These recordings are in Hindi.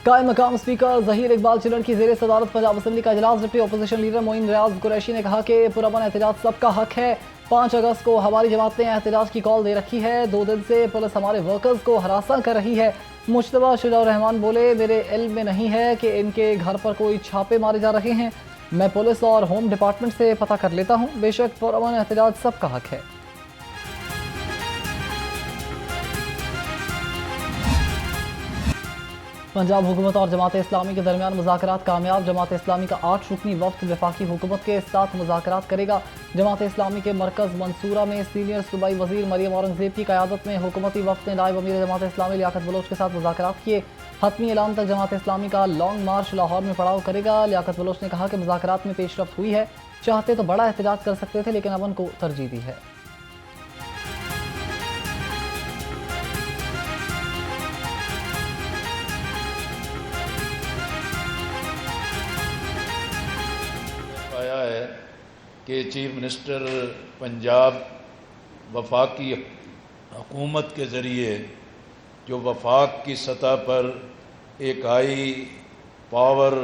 कायम मकाम स्पीकर जहीर इकबाल चिलन की जेर सदारत पंजाब असम्बली का इजलास डिप्टी अपोजिशन लीडर मोइन रियाज कुरैशी ने कहा कि पुरअमन एहतजाज सबका हक है। 5 अगस्त को हमारी जमात ने एहतजाज की कॉल दे रखी है। 2 दिन से पुलिस हमारे वर्कर्स को हरासा कर रही है। मुश्तबा शुजाउर रहमान बोले, मेरे इल्म में नहीं है कि इनके घर पर कोई छापे मारे जा रहे हैं। मैं पुलिस और होम डिपार्टमेंट से पता कर लेता हूँ। बेशक पुरअमन एहतजाज सबका हक है। पंजाब हुकूमत और जमात इस्लामी के दरमियान मुज़ाकरात कामयाब। जमात इस्लामी का 8 रुकनी वफ्द वफाकी हुकूमत के साथ मुज़ाकरात करेगा। जमात इस्लामी के मरकज़ मंसूरा में सीनियर सूबाई वज़ीर मरियम औरंगज़ेब की क़यादत में हुकूमती वफ्द ने नायब अमीर जमात इस्लामी लियाकत बलोच के साथ मुज़ाकरात किए। हतमी ऐलान तक जमात इस्लामी का लॉन्ग मार्च लाहौर में पड़ाव करेगा। लियाकत बलोच ने कहा कि मुज़ाकरात में पेशरफ्त हुई है। चाहते तो बड़ा एहतजाज कर सकते थे, लेकिन अमन को तरजीह दी है। आया है कि चीफ मिनिस्टर पंजाब वफाकी हुकूमत के ज़रिए जो वफाक की सतह पर एक हाई पावर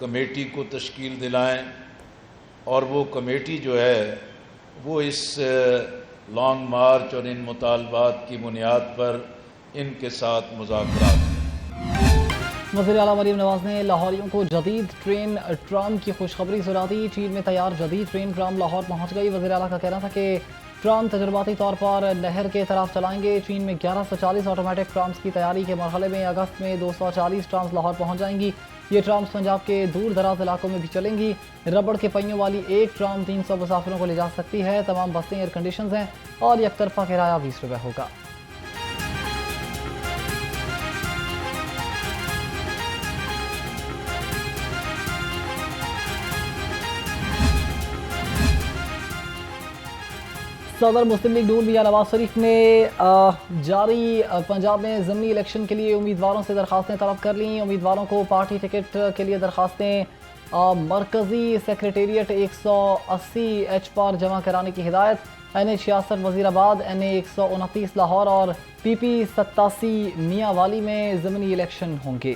कमेटी को तश्कील दिलाएं और वो कमेटी जो है वो इस लॉन्ग मार्च और इन मुतालबात की बुनियाद पर इनके साथ मुज़ाकरात। वज़ीर आला मरीम नवाज ने लाहौरियों को जदीद ट्रेन ट्राम की खुशखबरी सुना दी। चीन में तैयार जदीद ट्रेन ट्राम लाहौर पहुंच गई। वज़ीर आला का कहना था कि ट्राम तजुर्बाती तौर पर नहर के तरफ चलाएंगे। चीन में 1140 ऑटोमेटिक ट्राम्स की तैयारी के मरहले में अगस्त में 240 ट्राम्स लाहौर पहुँच जाएंगी। ये ट्राम्स पंजाब के दूर दराज इलाकों में भी चलेंगी। रबड़ के पहियों वाली एक ट्राम 300 मुसाफिरों को ले जा सकती है। तमाम बसें एयर कंडीशन हैं और एक तरफा किराया 20 रुपये होगा। सदर मुस्लिम लीग नून मियां नवाज शरीफ ने जारी पंजाब में ज़मीनी इलेक्शन के लिए उम्मीदवारों से दरखास्तें तलब कर लीं। उम्मीदवारों को पार्टी टिकट के लिए दरखास्तें मरकज़ी सेक्रेटेरिएट 180 एच पर जमा कराने की हिदायत। NH66 वज़ीराबाद, NA 129 लाहौर और PP 87 मियांवाली में ज़मीनी इलेक्शन होंगे।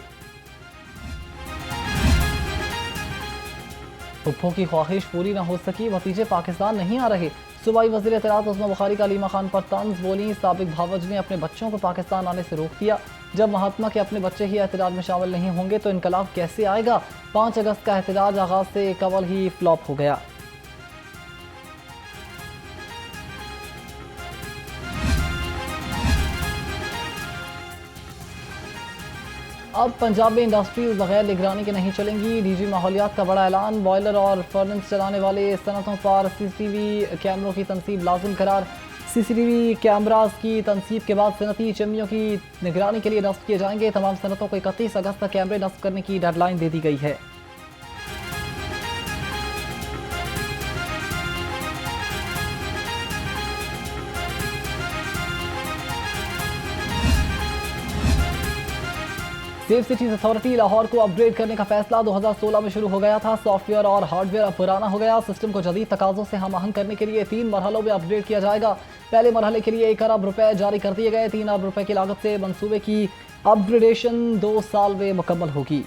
हुप्पो की ख्वाहिश पूरी न हो सकी, भतीजे पाकिस्तान नहीं आ रहे। सूबाई वज़ीर इत्तलात उस्मा बुखारी का अलीमा खान पर तंज बोली। साबिक भावज ने अपने बच्चों को पाकिस्तान आने से रोक दिया। जब महात्मा के अपने बच्चे ही एहतजाज में शामिल नहीं होंगे तो इनकलाब कैसे आएगा। 5 अगस्त का एहतजाज आगाज से कबल ही फ्लॉप हो गया। अब पंजाब में इंडस्ट्रीज बगैर निगरानी के नहीं चलेंगी। डीजी माहौलियात का बड़ा ऐलान। बॉयलर और फर्नेस चलाने वाले सनतों पर CCTV कैमरों की तनसीब लाजिम करार। CCTV कैमराज की तनसीब के बाद सनती चिमनियों की निगरानी के लिए नस्ब किए जाएंगे। तमाम सनतों को 31 अगस्त तक कैमरे नस्ब करने की डेडलाइन दे दी गई है। सेफ सिटीज अथॉरिटी लाहौर को अपग्रेड करने का फैसला 2016 में शुरू हो गया था। सॉफ्टवेयर और हार्डवेयर अब पुराना हो गया। सिस्टम को जदीद तकाज़ों से हम आहंग करने के लिए 3 मरहलों में अपग्रेड किया जाएगा। पहले मरहले के लिए 1 अरब रुपए जारी कर दिए गए। 3 अरब रुपए की लागत से मंसूबे की अपग्रेडेशन 2 साल में मुकम्मल होगी।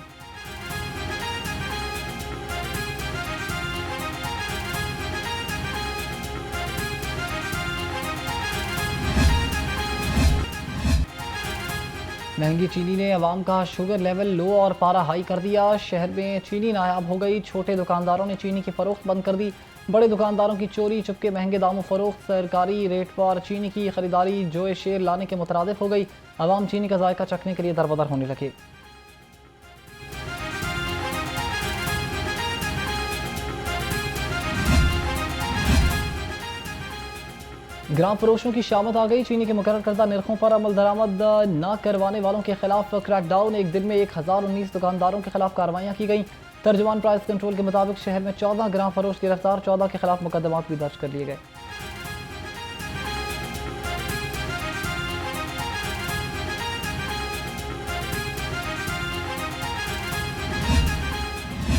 महंगी चीनी ने अवाम का शुगर लेवल लो और पारा हाई कर दिया। शहर में चीनी नायाब हो गई। छोटे दुकानदारों ने चीनी की फरोख्त बंद कर दी। बड़े दुकानदारों की चोरी चुपके महंगे दामों फरोख्त। सरकारी रेट पर चीनी की खरीदारी जोए शेर लाने के मुतरादिफ हो गई। अवाम चीनी का जायका चखने के लिए दरबदर होने लगे। ग्राम फरोशों की शामत आ गई। चीनी के मुकर्रर करदा निर्खों पर अमल दरामद न करवाने वालों के खिलाफ क्रैकडाउन। एक दिन में 1019 दुकानदारों के खिलाफ कार्रवाइयाँ की गई। तर्जुमान प्राइस कंट्रोल के मुताबिक शहर में 14 ग्राम फरोश गिरफ्तार। 14 के खिलाफ मुकदमात भी दर्ज कर लिए गए।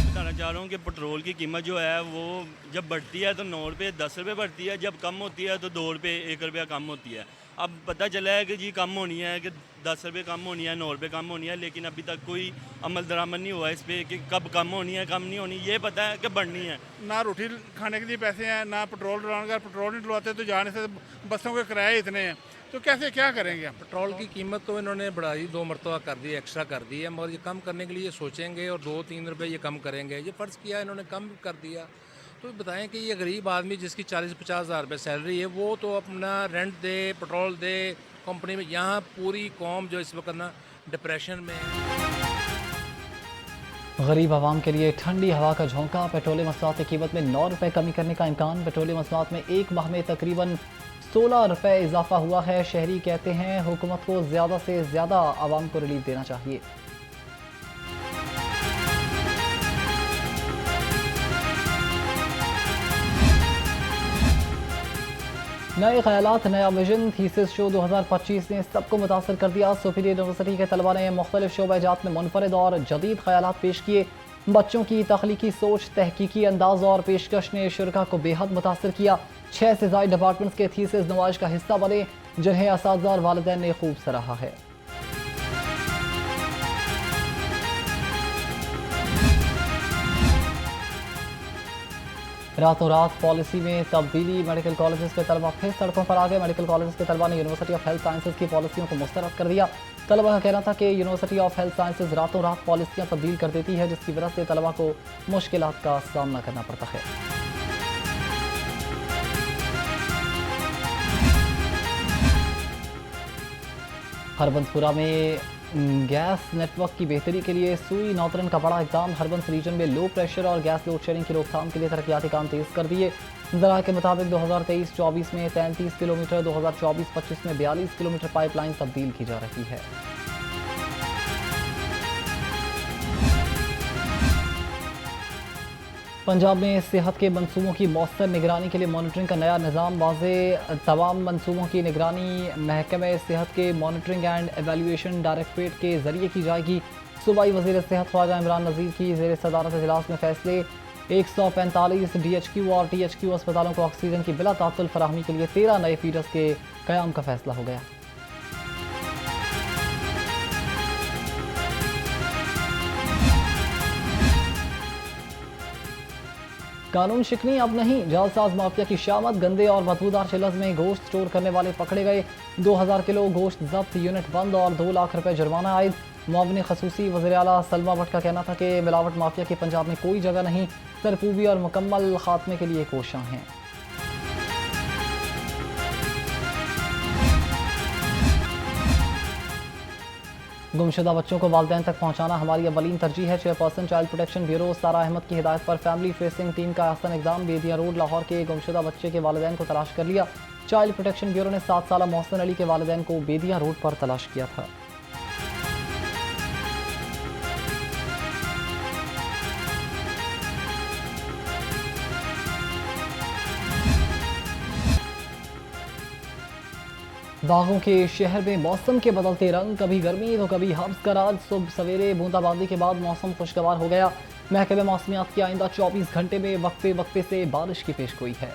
बताना चाह चाह रहा हूँ कि पेट्रोल की कीमत जो है वो जब बढ़ती है तो 9 रुपये 10 रुपये बढ़ती है, जब कम होती है तो 2 रुपये 1 रुपया कम होती है। अब पता चला है कि जी कम होनी है, कि 10 रुपये कम होनी है, 9 रुपये कम होनी है, लेकिन अभी तक कोई अमल दरामद नहीं हुआ इस पर कि कब कम होनी है कम नहीं होनी। ये पता है कि बढ़नी है। ना रोटी खाने के लिए पैसे हैं, ना पेट्रोल डलवाने का। पेट्रोल नहीं डलवाते तो जाने से बसों के किराए इतने हैं, तो कैसे क्या करेंगे हम? पेट्रोल की कीमत तो इन्होंने बढ़ाई 2 मरतबा कर दी, एक्स्ट्रा कर दी है, मगर ये कम करने के लिए सोचेंगे और 2-3 रुपए ये कम करेंगे। ये फ़र्ज़ किया इन्होंने कम कर दिया, तो बताएं कि ये गरीब आदमी जिसकी 40-50 हज़ार रुपये सैलरी है वो तो अपना रेंट दे, पेट्रोल दे कंपनी में। यहाँ पूरी कौम जो इस वक्त ना डिप्रेशन में है। गरीब आवाम के लिए ठंडी हवा का झोंका। पेट्रोलियम मसनूआत की कीमत में 9 रुपये कमी करने का इम्कान। पेट्रोलियम मसनूआत में एक माह में तकरीबन 16 रुपये इजाफा हुआ है। शहरी कहते हैं हुकूमत को ज़्यादा से ज़्यादा आवाम को रिलीफ देना चाहिए। नए ख्यालात नया विजन थीसिस शो 2025 ने सबको मुतासर कर दिया। सुपीरियर यूनिवर्सिटी के तलबा ने मुख्तलिफ शोबाजात में मुनफरद और जदीद ख्यालात पेश किए। बच्चों की तख्लीकी सोच, तहकीकी अंदाज और पेशकश ने शुरा को बेहद मुतासर किया। 6 से ज़ायद डिपार्टमेंट्स के थीसिस नुमाइश का हिस्सा बने, जिन्हें असातिज़ा और वालिदैन ने खूब सराहा है। रातों रात पॉलिसी में तब्दीली। मेडिकल कॉलेजेस के तलबा फिर सड़कों पर आ गए। मेडिकल कॉलेजेस के तलबा ने यूनिवर्सिटी ऑफ हेल्थ साइंसेज की पॉलिसियों को मुस्तरद कर दिया। तलबा का कहना था कि यूनिवर्सिटी ऑफ हेल्थ साइंसेज रातों रात पॉलिसियाँ तब्दील कर देती है, जिसकी वजह से तलबा को मुश्किलात का सामना करना पड़ता है। हरबंसपुरा में गैस नेटवर्क की बेहतरी के लिए सुई नौतरन का बड़ा इकदाम। हरबंस रीजन में लो प्रेशर और गैस लोड शेडिंग की रोकथाम के लिए तरक्याती काम तेज़ कर दिए। ज़रा के मुताबिक 2023-24 में 33 किलोमीटर, 2024-25 में 42 किलोमीटर पाइपलाइन तब्दील की जा रही है। पंजाब में सेहत के मनसूबों की मौसर निगरानी के लिए मॉनिटरिंग का नया निज़ाम वाज़े। तमाम मनसूबों की निगरानी महकमे सेहत के मॉनिटरिंग एंड एवेल्यूएशन डायरेक्टरेट के जरिए की जाएगी। सूबाई वज़ीर सेहत ख्वाजा इमरान नज़ीर की ज़ेर सदारत इजलास में फैसले। 145 DHQ और THQ अस्पतालों को ऑक्सीजन की बिला तात्तुल फराहमी के लिए 13 नए फीडर्स के क़याम का फैसला हो गया। कानून शिकनी अब नहीं, जालसाज माफिया की शामत। गंदे और बदबूदार चिल्लज में गोश्त स्टोर करने वाले पकड़े गए। 2000 किलो गोश्त जब्त, यूनिट बंद और 2 लाख रुपए जुर्माना आयद। मुआविन खसूसी वज़ीर आला सलमा भट्ट का कहना था कि मिलावट माफिया की पंजाब में कोई जगह नहीं, सरकूबी और मुकम्मल खात्मे के लिए कोशिशां हैं। गुमशुदा बच्चों को वालिदैन तक पहुंचाना हमारी अवलीन तरजीह है। चेयरपर्सन चाइल्ड प्रोटेक्शन ब्यूरो सारा अहमद की हिदायत पर फैमिली फेसिंग टीम का आसान इकदाम। बेदिया रोड लाहौर के गुमशुदा बच्चे के वालिदैन को तलाश कर लिया। चाइल्ड प्रोटेक्शन ब्यूरो ने 7 साला मोहसिन अली के वालिदैन को बेदिया रोड पर तलाश किया था। बागों के शहर में मौसम के बदलते रंग, कभी गर्मी तो कभी हब्स का राज। सुबह सवेरे बूंदाबांदी के बाद मौसम खुशगवार हो गया। महकमे मौसमियात की आइंदा 24 घंटे में वक्फे वक्फे से बारिश की पेशगोई है।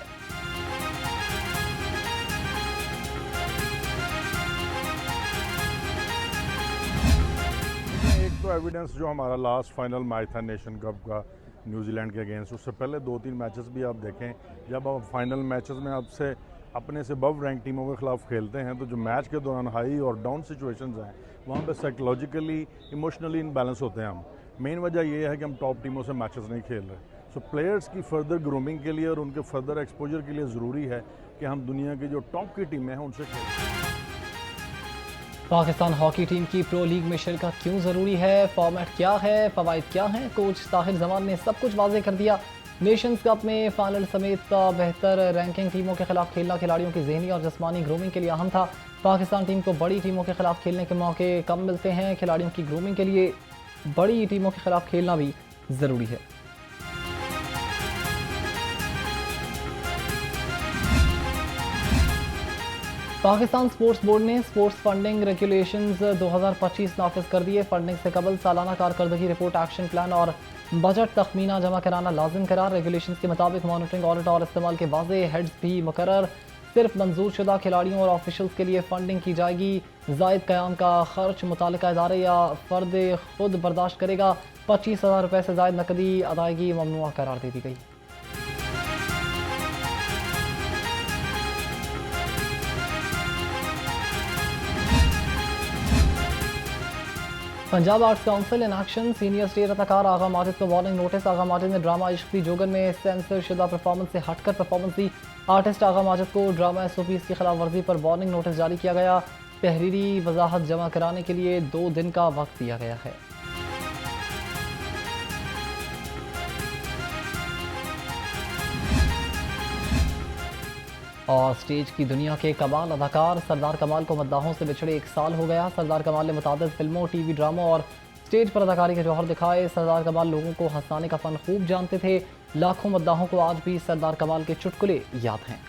एक तो एविडेंस जो हमारा लास्ट फाइनल मैच था नेशन कप का न्यूजीलैंड के अगेंस्ट, उससे पहले 2-3 मैचेस भी आप देखें, जब आप फाइनल मैचेस में आपसे अपने से बव रैंक टीमों के खिलाफ खेलते हैं तो जो मैच के दौरान हाई और डाउन सिचुएशंस हैं वहाँ पे साइकोलॉजिकली इमोशनली इनबैलेंस होते हैं हम। मेन वजह ये है कि हम टॉप टीमों से मैचेस नहीं खेल रहे। सो प्लेयर्स की फर्दर ग्रूमिंग के लिए और उनके फर्दर एक्सपोजर के लिए ज़रूरी है कि हम दुनिया की जो टॉप की टीमें हैं उनसे खेलें। पाकिस्तान हॉकी टीम की प्रो लीग में शिरकत क्यों ज़रूरी है, फॉर्मेट क्या है, फ़वाइद क्या हैं, कोच ताहिर जमान ने सब कुछ वाज़ेह कर दिया। नेशंस कप में फाइनल समेत बेहतर रैंकिंग टीमों के खिलाफ खेलना खिलाड़ियों की जहनी और जिस्मानी ग्रूमिंग के लिए अहम था। पाकिस्तान टीम को बड़ी टीमों के खिलाफ खेलने के मौके कम मिलते हैं। खिलाड़ियों की ग्रूमिंग के लिए बड़ी टीमों के खिलाफ खेलना भी ज़रूरी है। पाकिस्तान स्पोर्ट्स बोर्ड ने स्पोर्ट्स फंडिंग रेगुलेशंस 2025 नाफिज कर दिए। फंडिंग से कबल सालाना कारकर्दगी रिपोर्ट, एक्शन प्लान और बजट तखमीना जमा कराना लाजिम करार। रेगुलेशंस के मुताबिक मॉनिटरिंग, ऑडिट और इस्तेमाल के वाज़े हेड्स भी मुकर्रर। सिर्फ मंजूर शुदा खिलाड़ियों और ऑफिशल्स के लिए फंडिंग की जाएगी। जायद क़याम का खर्च मुतालिका इदारे या फ़र्द खुद बर्दाश्त करेगा। 25,000 रुपये से ज़ायद नकदी अदायगी ममनुआ करार दे दी गई। Punjab arts council in action. Senior state अदाकार आगा माजिद को वार्निंग नोटिस। आगा माजिद ने ड्रामा इश्क दी जोगन में सेंसर शुदा परफॉर्मेंस से हटकर परफॉर्मेंस दी। आर्टिस्ट आगा माजिद को ड्रामा SOPs की खिलाफ वर्जी पर वार्निंग नोटिस जारी किया गया। तहरीरी वजाहत जमा कराने के लिए 2 दिन का वक्त दिया गया है। और स्टेज की दुनिया के कमाल अदाकार सरदार कमाल को मद्दाहों से बिछड़े 1 साल हो गया। सरदार कमाल ने मुतादिद फिल्मों, TV ड्रामों और स्टेज पर अदाकारी के जौहर दिखाए। सरदार कमाल लोगों को हंसाने का फ़न खूब जानते थे। लाखों मद्दाहों को आज भी सरदार कमाल के चुटकुले याद हैं।